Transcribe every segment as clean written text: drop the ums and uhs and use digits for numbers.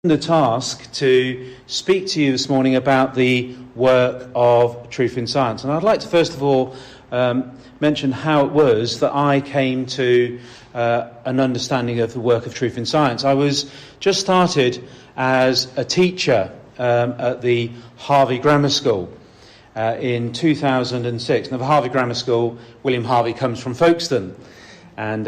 The task to speak to you this morning about the work of Truth in Science. And I'd like to first of all mention how it was that I came to an understanding of the work of Truth in Science. I was just started as a teacher at the Harvey Grammar School in 2006. Now, the Harvey Grammar School, William Harvey comes from Folkestone, and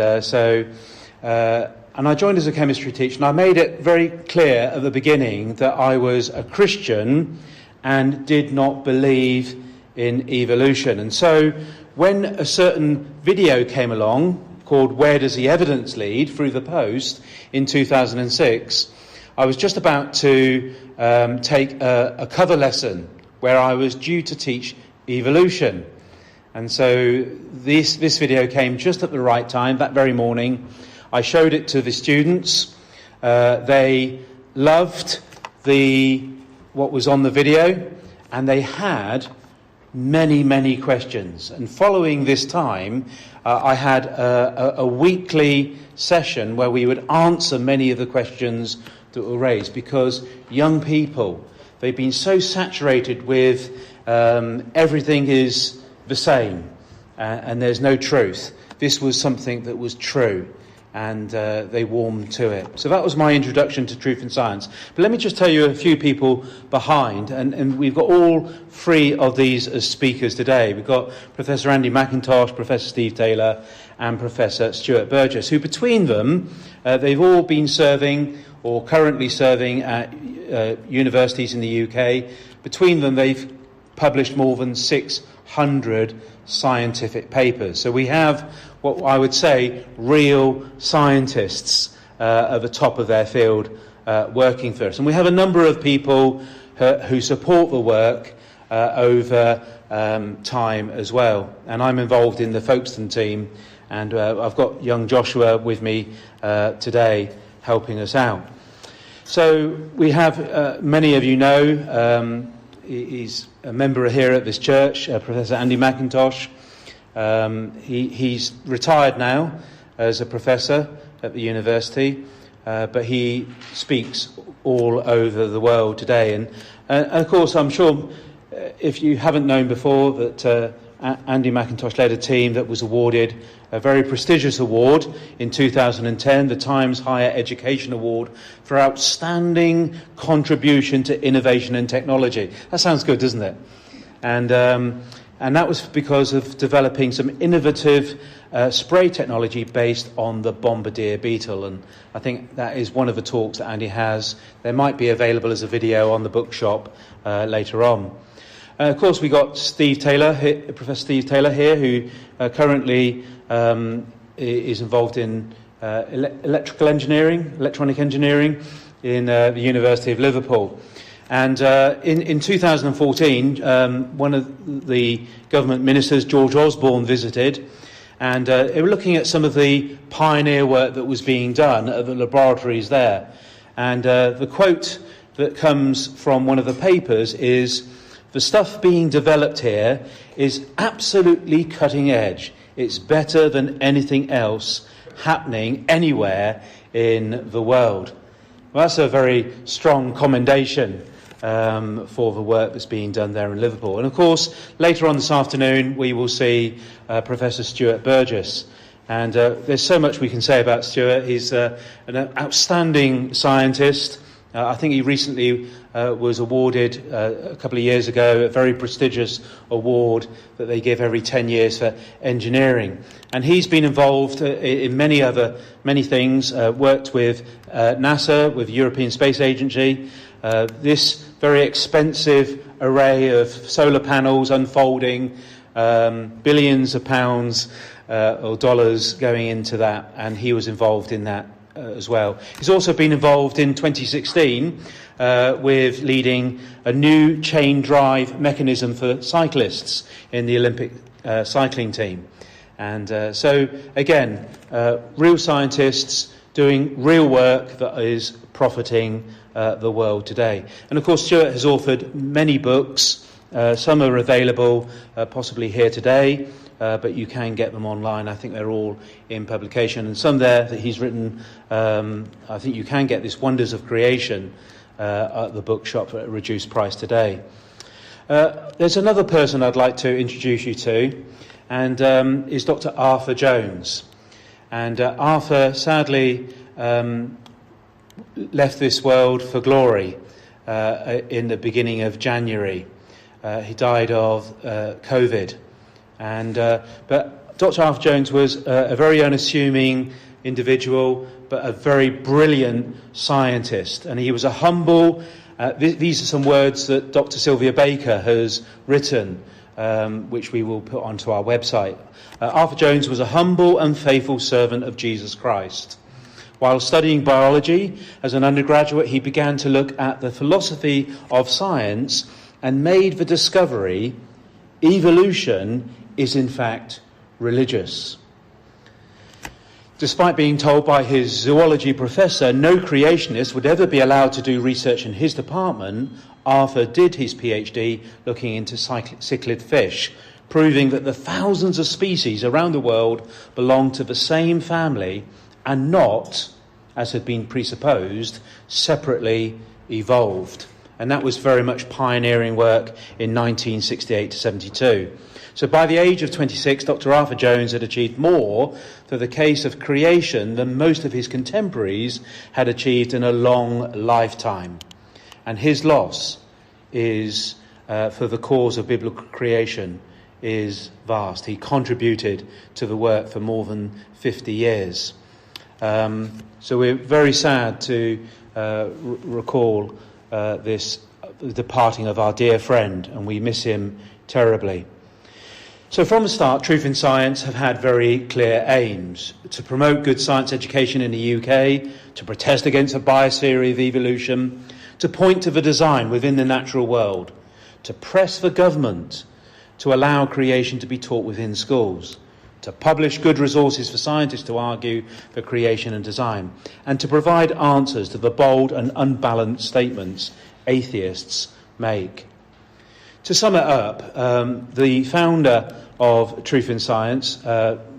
and I joined as a chemistry teacher, and I made it very clear at the beginning that I was a Christian and did not believe in evolution. And so when a certain video came along called Where Does the Evidence Lead? Through the post in 2006, I was just about to take a cover lesson where I was due to teach evolution. And so this video came just at the right time, that very morning. I showed it to the students. They loved what was on the video, and they had many questions. And following this time, I had a weekly session where we would answer many of the questions that were raised, because young people, they've been so saturated with everything is the same and there's no truth. This was something that was true, and they warmed to it. So that was my introduction to Truth in Science. But let me just tell you a few people behind, and we've got all three of these as speakers today. We've got Professor Andy McIntosh, Professor Steve Taylor, and Professor Stuart Burgess, who between them, they've all been serving or currently serving at universities in the UK. Between them, they've published more than 600 scientific papers. So we have what I would say real scientists at the top of their field working for us. And we have a number of people who support the work over time as well. And I'm involved in the Folkestone team, and I've got young Joshua with me today helping us out. So we have, many of you know, he's a member here at this church, Professor Andy McIntosh. He's retired now as a professor at the university, but he speaks all over the world today. And of course, I'm sure if you haven't known before that Andy McIntosh led a team that was awarded a very prestigious award in 2010, the Times Higher Education Award for outstanding contribution to innovation and technology. That sounds good, doesn't it? And that was because of developing some innovative spray technology based on the bombardier beetle. And I think that is one of the talks that Andy has. There might be available as a video on the bookshop later on. Of course, we got Steve Taylor, Professor Steve Taylor here, who currently is involved in electronic engineering in the University of Liverpool. And in 2014, one of the government ministers, George Osborne, visited, and they were looking at some of the pioneer work that was being done at the laboratories there. And the quote that comes from one of the papers is, "The stuff being developed here is absolutely cutting edge. It's better than anything else happening anywhere in the world." Well, that's a very strong commendation for the work that's being done there in Liverpool. And of course, later on this afternoon, we will see Professor Stuart Burgess. And there's so much we can say about Stuart. He's an outstanding scientist. I think he recently was awarded a couple of years ago a very prestigious award that they give every 10 years for engineering. And he's been involved in many things, worked with NASA, with the European Space Agency. This very expensive array of solar panels unfolding, billions of pounds or dollars going into that, and he was involved in that as well. He's also been involved in 2016 with leading a new chain drive mechanism for cyclists in the Olympic cycling team. And so, again, real scientists doing real work that is profiting the world today. And of course, Stuart has authored many books. Some are available possibly here today. but you can get them online. I think they're all in publication. And some there that he's written, I think you can get this Wonders of Creation at the bookshop at a reduced price today. There's another person I'd like to introduce you to, and is Dr. Arthur Jones. And Arthur sadly left this world for glory in the beginning of January. He died of COVID. But Dr. Arthur Jones was a very unassuming individual, but a very brilliant scientist. And he was a humble, these are some words that Dr. Sylvia Baker has written, which we will put onto our website. Arthur Jones was a humble and faithful servant of Jesus Christ. While studying biology as an undergraduate, he began to look at the philosophy of science and made the discovery evolution is in fact religious. Despite being told by his zoology professor no creationist would ever be allowed to do research in his department, Arthur did his PhD looking into cichlid fish, proving that the thousands of species around the world belong to the same family and not, as had been presupposed, separately evolved. And that was very much pioneering work in 1968 to 72. So by the age of 26, Dr. Arthur Jones had achieved more for the case of creation than most of his contemporaries had achieved in a long lifetime. And his loss is, for the cause of biblical creation, is vast. He contributed to the work for more than 50 years. So we're very sad to recall this departing of our dear friend, and we miss him terribly. So from the start, Truth in Science have had very clear aims: to promote good science education in the UK, to protest against a biased theory of evolution, to point to the design within the natural world, to press the government to allow creation to be taught within schools, to publish good resources for scientists to argue for creation and design, and to provide answers to the bold and unbalanced statements atheists make. To sum it up, the founder of Truth in Science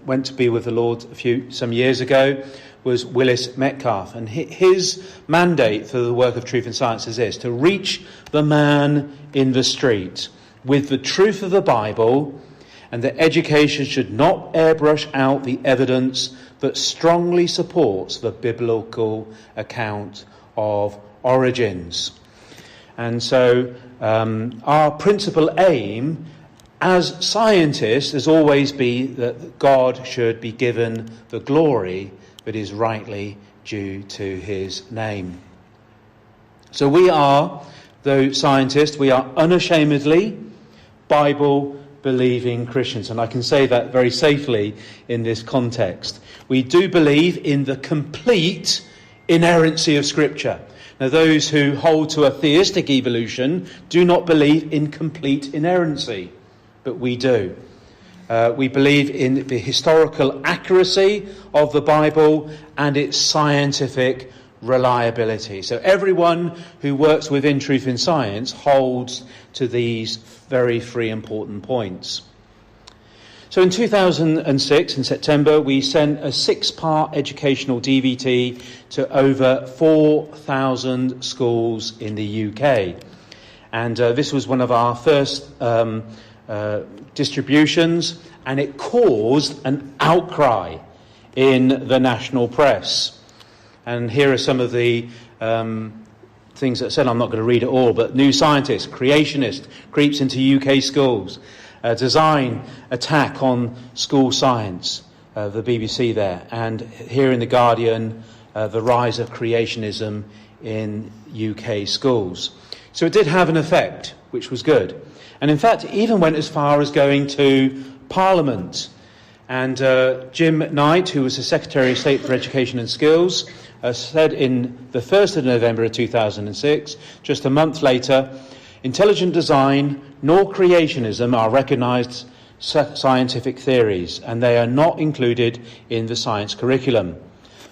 went to be with the Lord some years ago, was Willis Metcalf, and his mandate for the work of Truth in Science is this: to reach the man in the street with the truth of the Bible, and that education should not airbrush out the evidence but strongly supports the biblical account of origins. And so our principal aim as scientists has always been that God should be given the glory that is rightly due to his name. So we are, though scientists, we are unashamedly Bible-believing Christians, and I can say that very safely in this context. We do believe in the complete inerrancy of Scripture. Now, those who hold to a theistic evolution do not believe in complete inerrancy, but we do. We believe in the historical accuracy of the Bible and its scientific reliability. So everyone who works within Truth in Science holds to these very three important points. So in 2006, in September, we sent a 6-part educational DVT to over 4,000 schools in the UK. And this was one of our first distributions, and it caused an outcry in the national press. And here are some of the things that said. I'm not going to read it all, but New Scientist, creationist, creeps into UK schools. Design attack on school science, the BBC there. And here in The Guardian, the rise of creationism in UK schools. So it did have an effect, which was good. And in fact, it even went as far as going to Parliament. And Jim Knight, who was the Secretary of State for Education and Skills, said in the 1st of November of 2006, just a month later, intelligent design nor creationism are recognised scientific theories, and they are not included in the science curriculum.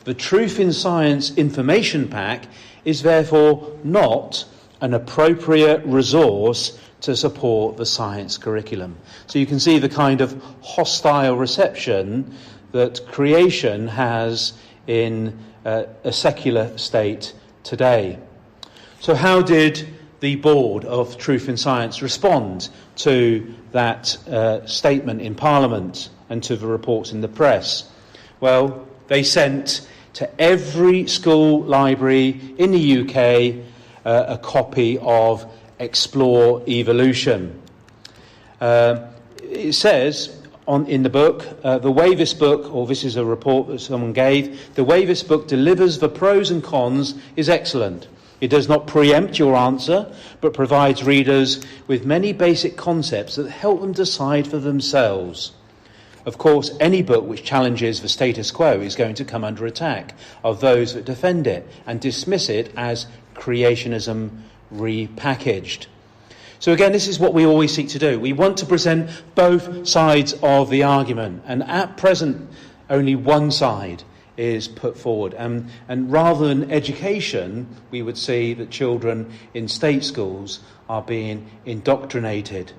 The Truth in Science information pack is therefore not an appropriate resource to support the science curriculum. So you can see the kind of hostile reception that creation has in a secular state today. So how did the Board of Truth in Science respond to that statement in Parliament and to the reports in the press? Well, they sent to every school library in the UK a copy of Explore Evolution. It says in the book, the way this book, or this is a report that someone gave, the way this book delivers the pros and cons is excellent. It does not preempt your answer, but provides readers with many basic concepts that help them decide for themselves. Of course, any book which challenges the status quo is going to come under attack of those that defend it and dismiss it as creationism repackaged. So again, this is what we always seek to do. We want to present both sides of the argument, and at present only one side is put forward. And rather than education, we would see that children in state schools are being indoctrinated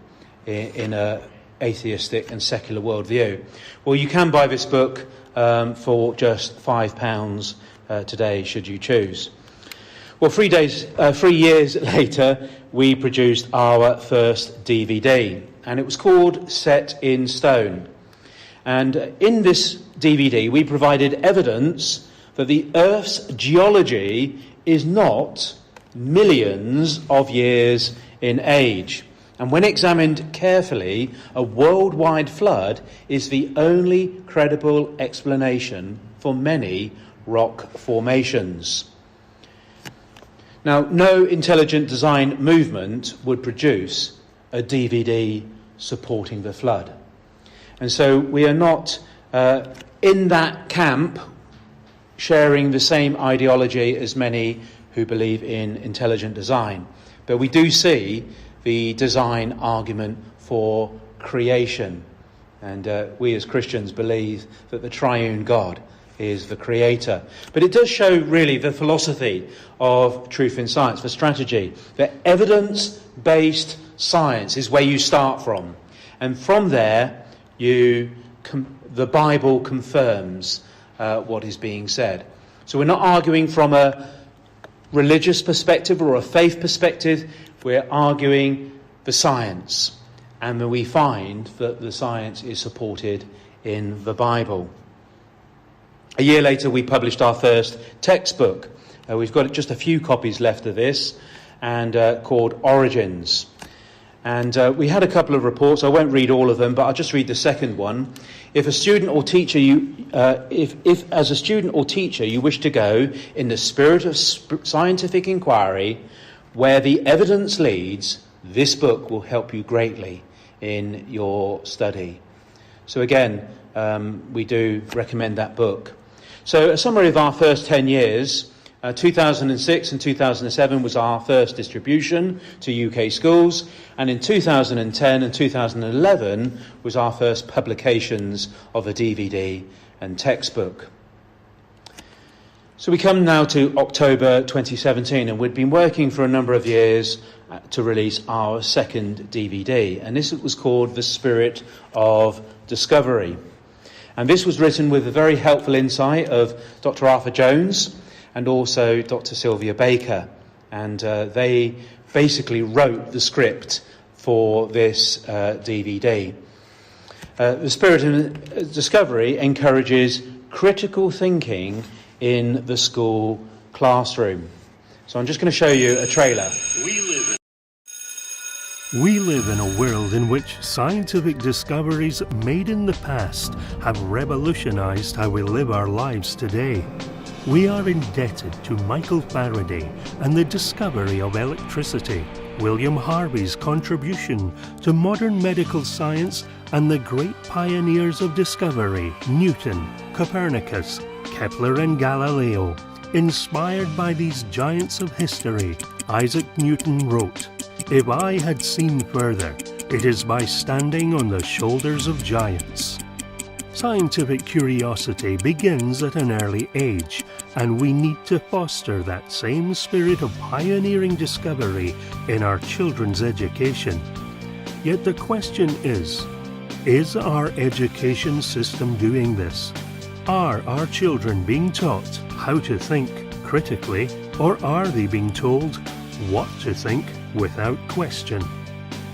in a atheistic and secular worldview. Well, you can buy this book for just £5 today, should you choose. Well, 3 years later, we produced our first DVD, and it was called Set in Stone. And in this DVD, we provided evidence that the Earth's geology is not millions of years in age. And when examined carefully, a worldwide flood is the only credible explanation for many rock formations. Now, no intelligent design movement would produce a DVD supporting the flood. And so we are not in that camp sharing the same ideology as many who believe in intelligent design. But we do see the design argument for creation. And we as Christians believe that the triune God is the creator. But it does show really the philosophy of truth in science, the strategy. That evidence-based science is where you start from. And from there, the Bible confirms what is being said. So we're not arguing from a religious perspective or a faith perspective. We're arguing the science. And then we find that the science is supported in the Bible. A year later, we published our first textbook. We've got just a few copies left of this, and called Origins. And we had a couple of reports. I won't read all of them, but I'll just read the second one. If a student or teacher, if as a student or teacher you wish to go in the spirit of scientific inquiry, where the evidence leads, this book will help you greatly in your study. So again, we do recommend that book. So a summary of our first 10 years. 2006 and 2007 was our first distribution to UK schools, and in 2010 and 2011 was our first publications of a DVD and textbook. So we come now to October 2017, and we'd been working for a number of years to release our second DVD, and this was called The Spirit of Discovery. And this was written with a very helpful insight of Dr. Arthur Jones and also Dr. Sylvia Baker. And they basically wrote the script for this DVD. The Spirit of Discovery encourages critical thinking in the school classroom. So I'm just going to show you a trailer. We live in a world in which scientific discoveries made in the past have revolutionized how we live our lives today. We are indebted to Michael Faraday and the discovery of electricity, William Harvey's contribution to modern medical science, and the great pioneers of discovery, Newton, Copernicus, Kepler and Galileo. Inspired by these giants of history, Isaac Newton wrote, "If I had seen further, it is by standing on the shoulders of giants." Scientific curiosity begins at an early age, and we need to foster that same spirit of pioneering discovery in our children's education. Yet the question is our education system doing this? Are our children being taught how to think critically, or are they being told what to think without question?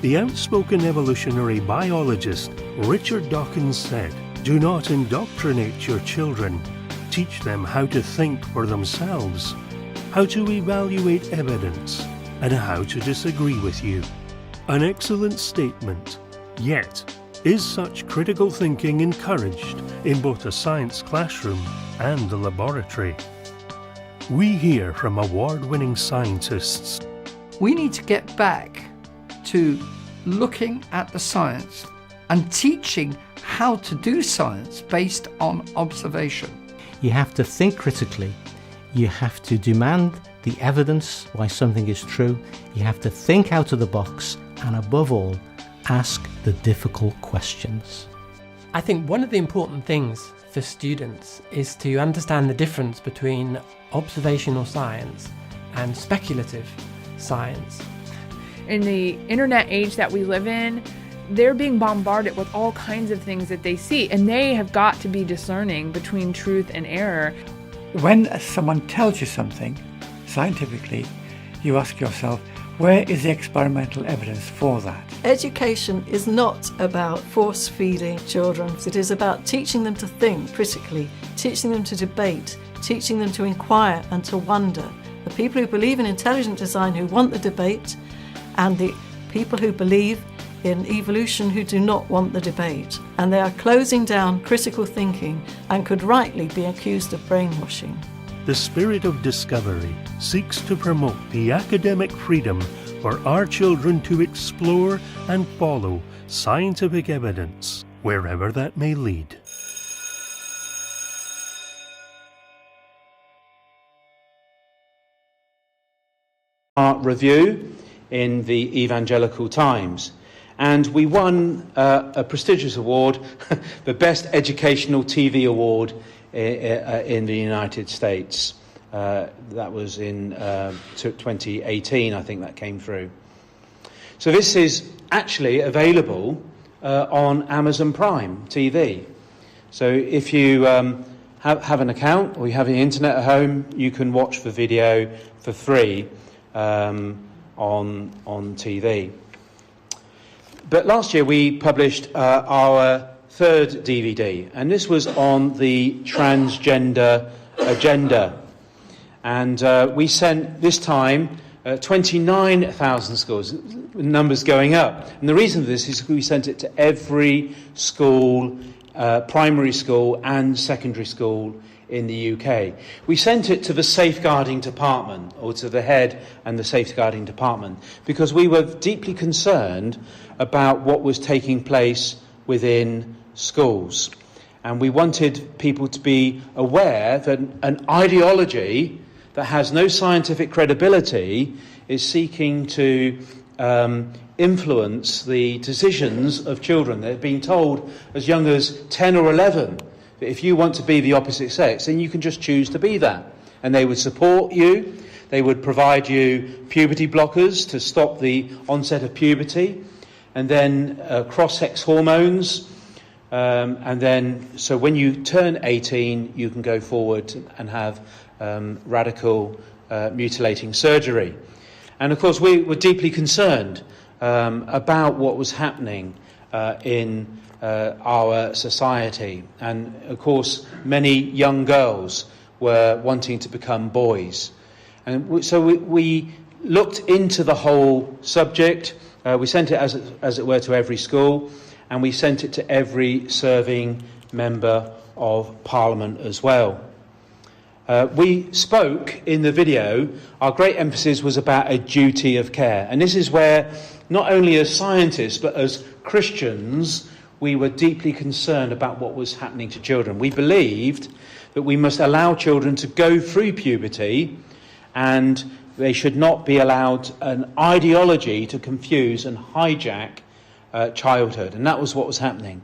The outspoken evolutionary biologist Richard Dawkins said, "Do not indoctrinate your children. Teach them how to think for themselves, how to evaluate evidence, and how to disagree with you." An excellent statement. Yet, is such critical thinking encouraged in both the science classroom and the laboratory? We hear from award-winning scientists. We need to get back to looking at the science and teaching how to do science based on observation. You have to think critically. You have to demand the evidence why something is true. You have to think out of the box, and above all, ask the difficult questions. I think one of the important things for students is to understand the difference between observational science and speculative science. In the internet age that we live in, they're being bombarded with all kinds of things that they see, and they have got to be discerning between truth and error. When someone tells you something scientifically, you ask yourself, where is the experimental evidence for that? Education is not about force-feeding children. It is about teaching them to think critically, teaching them to debate, teaching them to inquire and to wonder. The people who believe in intelligent design who want the debate, and the people who believe in evolution who do not want the debate. And they are closing down critical thinking and could rightly be accused of brainwashing. The spirit of discovery seeks to promote the academic freedom for our children to explore and follow scientific evidence, wherever that may lead. Our review in the Evangelical Times, and we won a prestigious award, the Best Educational TV Award in the United States. That was in 2018, I think that came through. So this is actually available on Amazon Prime TV. So if you have an account or you have the internet at home, you can watch the video for free on TV. But last year we published our third DVD, and this was on the transgender agenda. And we sent, this time, 29,000 schools, numbers going up. And the reason for this is we sent it to every school, primary school and secondary school in the UK. We sent it to the safeguarding department, or to the head and the safeguarding department, because we were deeply concerned about what was taking place within schools. And we wanted people to be aware that an ideology that has no scientific credibility is seeking to influence the decisions of children. They're being told as young as 10 or 11 that if you want to be the opposite sex, then you can just choose to be that. And they would support you. They would provide you puberty blockers to stop the onset of puberty, and then cross-sex hormones. And then, so when you turn 18, you can go forward and have radical mutilating surgery. And of course, we were deeply concerned about what was happening in our society. And of course, many young girls were wanting to become boys. And so we looked into the whole subject. We sent it, as it were, to every school, and we sent it to every serving member of Parliament as well. We spoke in the video, our great emphasis was about a duty of care. And this is where, not only as scientists, but as Christians, we were deeply concerned about what was happening to children. We believed that we must allow children to go through puberty, and they should not be allowed an ideology to confuse and hijack childhood. And that was what was happening.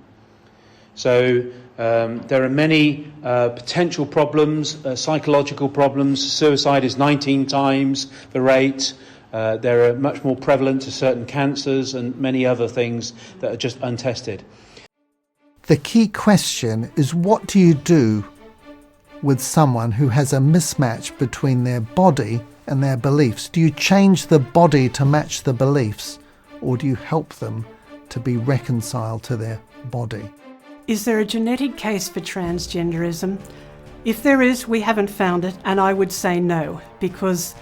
So There are many potential problems, psychological problems. Suicide is 19 times the rate. There are much more prevalent to certain cancers and many other things that are just untested. The key question is, what do you do with someone who has a mismatch between their body and their beliefs? Do you change the body to match the beliefs, or do you help them to be reconciled to their body? Is there a genetic case for transgenderism? If there is, we haven't found it, and I would say no, because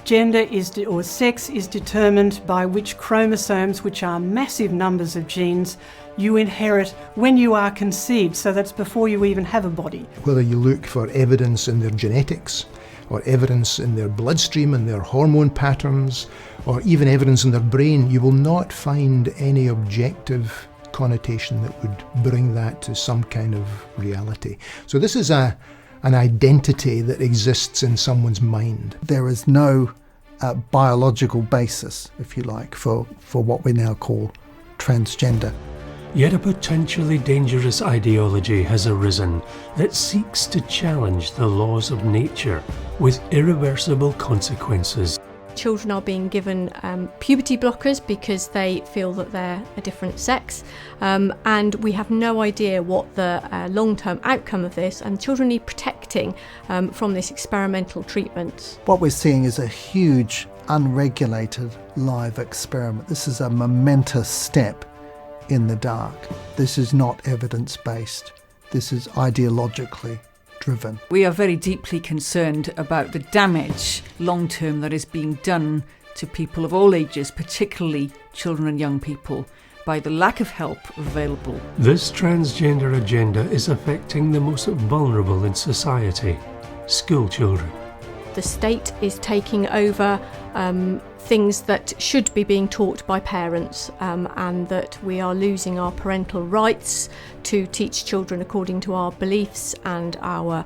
gender or sex is determined by which chromosomes, which are massive numbers of genes, you inherit when you are conceived, so that's before you even have a body. Whether you look for evidence in their genetics, or evidence in their bloodstream and their hormone patterns, or even evidence in their brain, you will not find any objective connotation that would bring that to some kind of reality. So this is an identity that exists in someone's mind. There is no biological basis, if you like, for what we now call transgender. Yet a potentially dangerous ideology has arisen that seeks to challenge the laws of nature with irreversible consequences. Children are being given puberty blockers because they feel that they're a different sex, and we have no idea what the long-term outcome of this, and children need protecting from this experimental treatment. What we're seeing is a huge unregulated live experiment. This is a momentous step in the dark. This is not evidence-based. This is ideologically driven. We are very deeply concerned about the damage long-term that is being done to people of all ages, particularly children and young people, by the lack of help available. This transgender agenda is affecting the most vulnerable in society, school children. The state is taking over things that should be being taught by parents, and that we are losing our parental rights to teach children according to our beliefs and our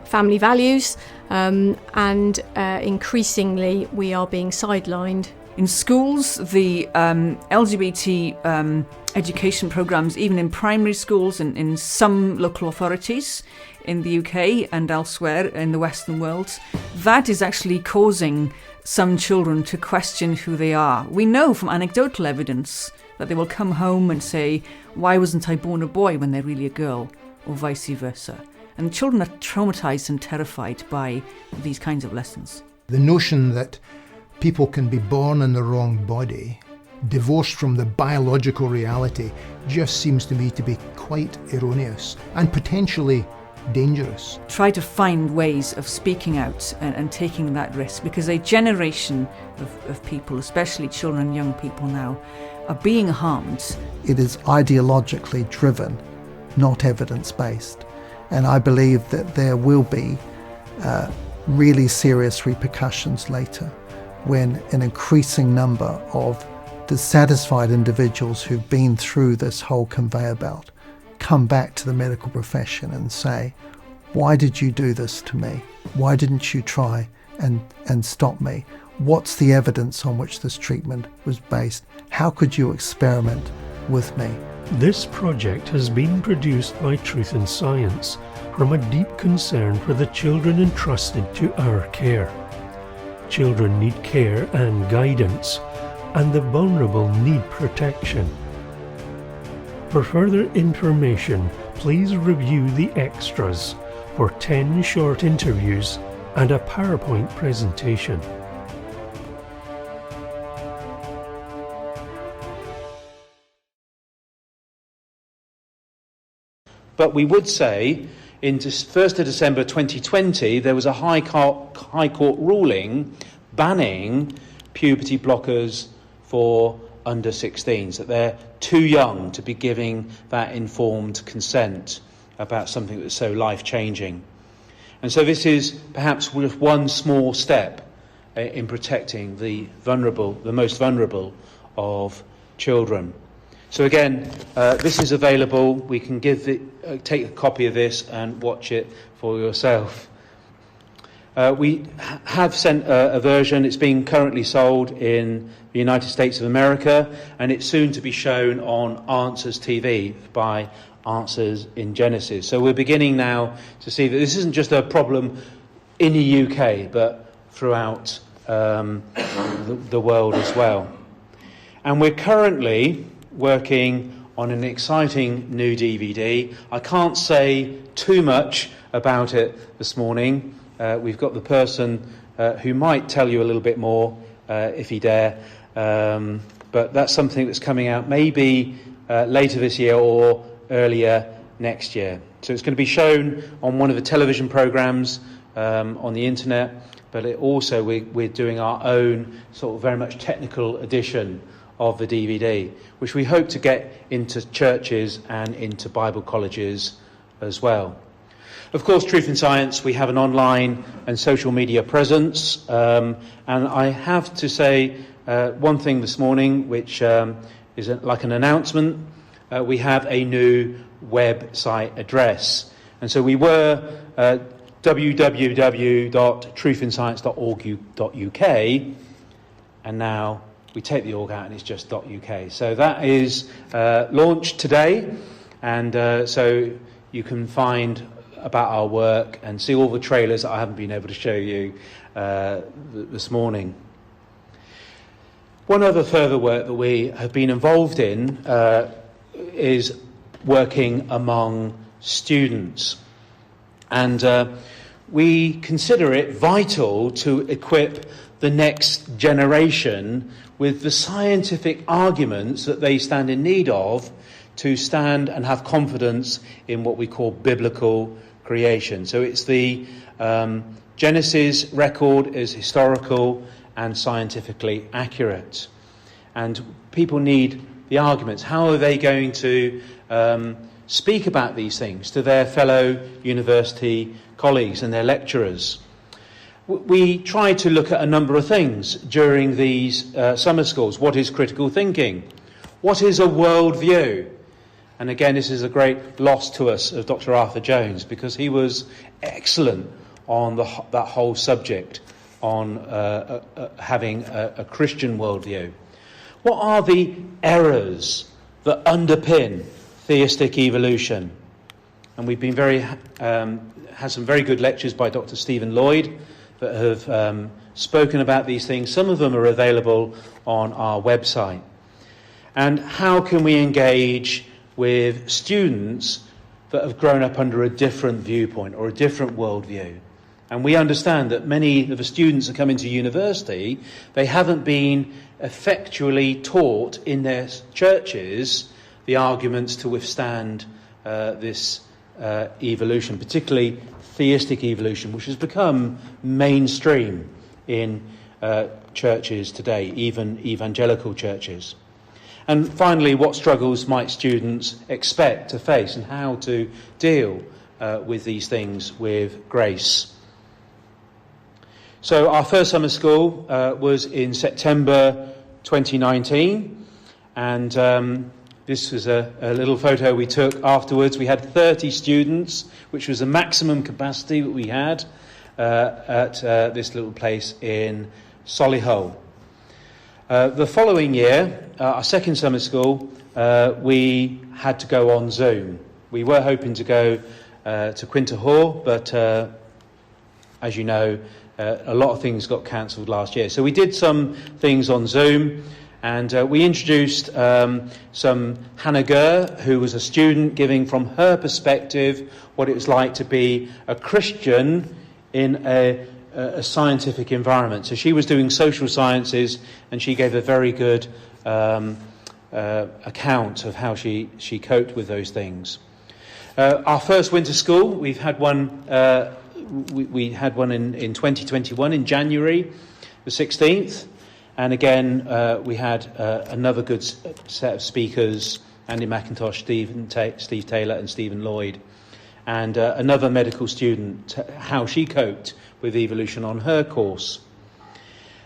family values, and increasingly we are being sidelined. In schools, the LGBT education programmes, even in primary schools and in some local authorities in the UK and elsewhere in the Western world, that is actually causing some children to question who they are. We know from anecdotal evidence that they will come home and say, why wasn't I born a boy when they're really a girl, or vice versa. And children are traumatised and terrified by these kinds of lessons. The notion that people can be born in the wrong body, divorced from the biological reality, just seems to me to be quite erroneous and potentially dangerous. Try to find ways of speaking out and taking that risk, because a generation of people, especially children and young people now, are being harmed. It is ideologically driven, not evidence-based. And I believe that there will be really serious repercussions later when an increasing number of dissatisfied individuals who've been through this whole conveyor belt come back to the medical profession and say, why did you do this to me? Why didn't you try and stop me? What's the evidence on which this treatment was based? How could you experiment with me? This project has been produced by Truth in Science from a deep concern for the children entrusted to our care. Children need care and guidance, and the vulnerable need protection. For further information, please review the extras for 10 short interviews and a PowerPoint presentation. But we would say, in 1st of December 2020, there was a High Court ruling banning puberty blockers for under 16s, that they're too young to be giving that informed consent about something that's so life-changing. And so this is perhaps one small step in protecting the vulnerable, the most vulnerable of children. So again, this is available. We can take a copy of this and watch it for yourself. We have sent a version. It's being currently sold in the United States of America, and it's soon to be shown on Answers TV by answers in Genesis. So we're beginning now to see that this isn't just a problem in the UK, but throughout the world as well. And we're currently working on an exciting new DVD. I can't say too much about it this morning. We've got the person who might tell you a little bit more if he dare. But that's something that's coming out maybe later this year or earlier next year. So it's going to be shown on one of the television programmes on the internet, but we're doing our own sort of very much technical edition of the DVD, which we hope to get into churches and into Bible colleges as well. Of course, Truth in Science, we have an online and social media presence, and I have to say one thing this morning, which is like an announcement. We have a new website address, and so we were www.truthinscience.org.uk, and now we take the org out and it's just .uk. So that is launched today, and so you can find about our work and see all the trailers that I haven't been able to show you this morning. One other further work that we have been involved in is working among students. And we consider it vital to equip the next generation with the scientific arguments that they stand in need of to stand and have confidence in what we call biblical creation. So it's the Genesis record is historical and scientifically accurate. And people need the arguments. How are they going to speak about these things to their fellow university colleagues and their lecturers? We try to look at a number of things during these summer schools. What is critical thinking? What is a worldview? And again, this is a great loss to us of Dr. Arthur Jones, because he was excellent on that whole subject, on having a Christian worldview. What are the errors that underpin theistic evolution? And we've been had some very good lectures by Dr. Stephen Lloyd that have spoken about these things. Some of them are available on our website. And how can we engage with students that have grown up under a different viewpoint or a different worldview? And we understand that many of the students that come into university, they haven't been effectually taught in their churches the arguments to withstand this evolution, particularly theistic evolution, which has become mainstream in churches today, even evangelical churches. And finally, what struggles might students expect to face and how to deal with these things with grace? So our first summer school was in September 2019, and this was a little photo we took afterwards. We had 30 students, which was the maximum capacity that we had at this little place in Solihull. The following year, our second summer school, we had to go on Zoom. We were hoping to go to Quinta Hall, but as you know, a lot of things got cancelled last year. So we did some things on Zoom, and we introduced some Hannah Gurr, who was a student, giving from her perspective what it was like to be a Christian in a scientific environment. So she was doing social sciences, and she gave a very good account of how she coped with those things. Our first winter school, we've had one. We had one in 2021 in January the 16th, and again we had another good set of speakers: Andy McIntosh, Steve Taylor, and Stephen Lloyd, and another medical student, how she coped with evolution on her course.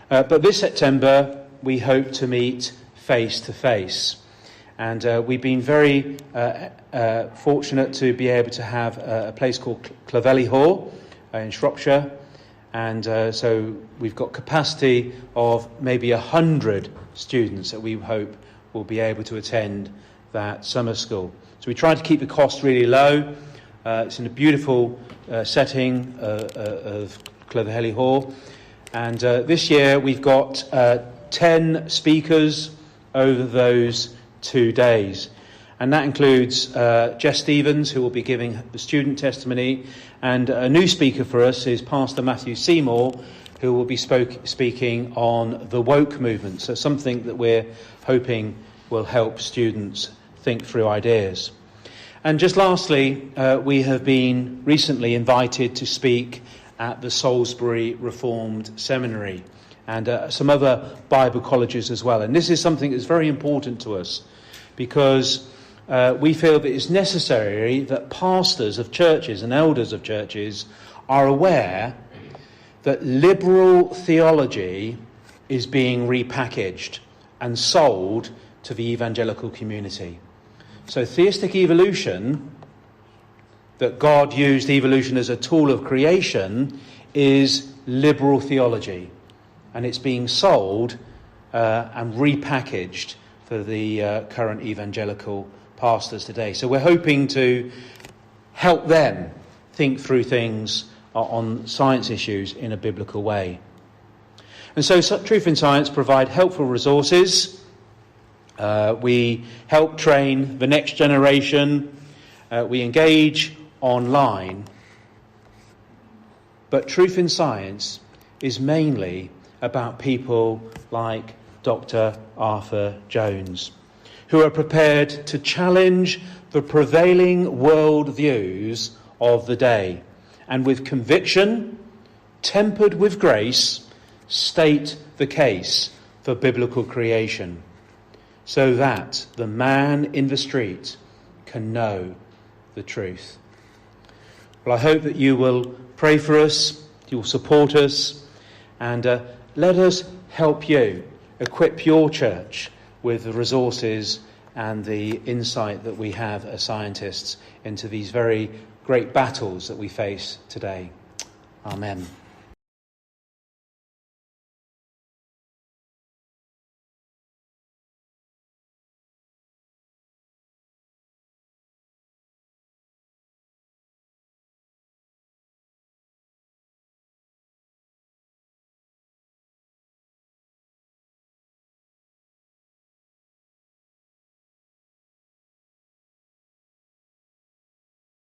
But this September we hope to meet face to face, and we've been very fortunate to be able to have a place called Clovelly Hall in Shropshire, and so we've got capacity of maybe 100 students that we hope will be able to attend that summer school. So we tried to keep the cost really low. It's in a beautiful setting of Cleverhelly Hall. And this year we've got 10 speakers over those 2 days. And that includes Jess Stevens, who will be giving the student testimony. And a new speaker for us is Pastor Matthew Seymour, who will be speaking on the woke movement. So something that we're hoping will help students think through ideas. And just lastly, we have been recently invited to speak at the Salisbury Reformed Seminary and some other Bible colleges as well. And this is something that's very important to us because we feel that it's necessary that pastors of churches and elders of churches are aware that liberal theology is being repackaged and sold to the evangelical community. So theistic evolution, that God used evolution as a tool of creation, is liberal theology. And it's being sold and repackaged for the current evangelical pastors today. So we're hoping to help them think through things on science issues in a biblical way. And so Truth in Science provide helpful resources. We help train the next generation. We engage online. But Truth in Science is mainly about people like Dr. Arthur Jones, who are prepared to challenge the prevailing world views of the day, and with conviction, tempered with grace, state the case for biblical creation, so that the man in the street can know the truth. Well, I hope that you will pray for us, you will support us, and let us help you equip your church with the resources and the insight that we have as scientists into these very great battles that we face today. Amen.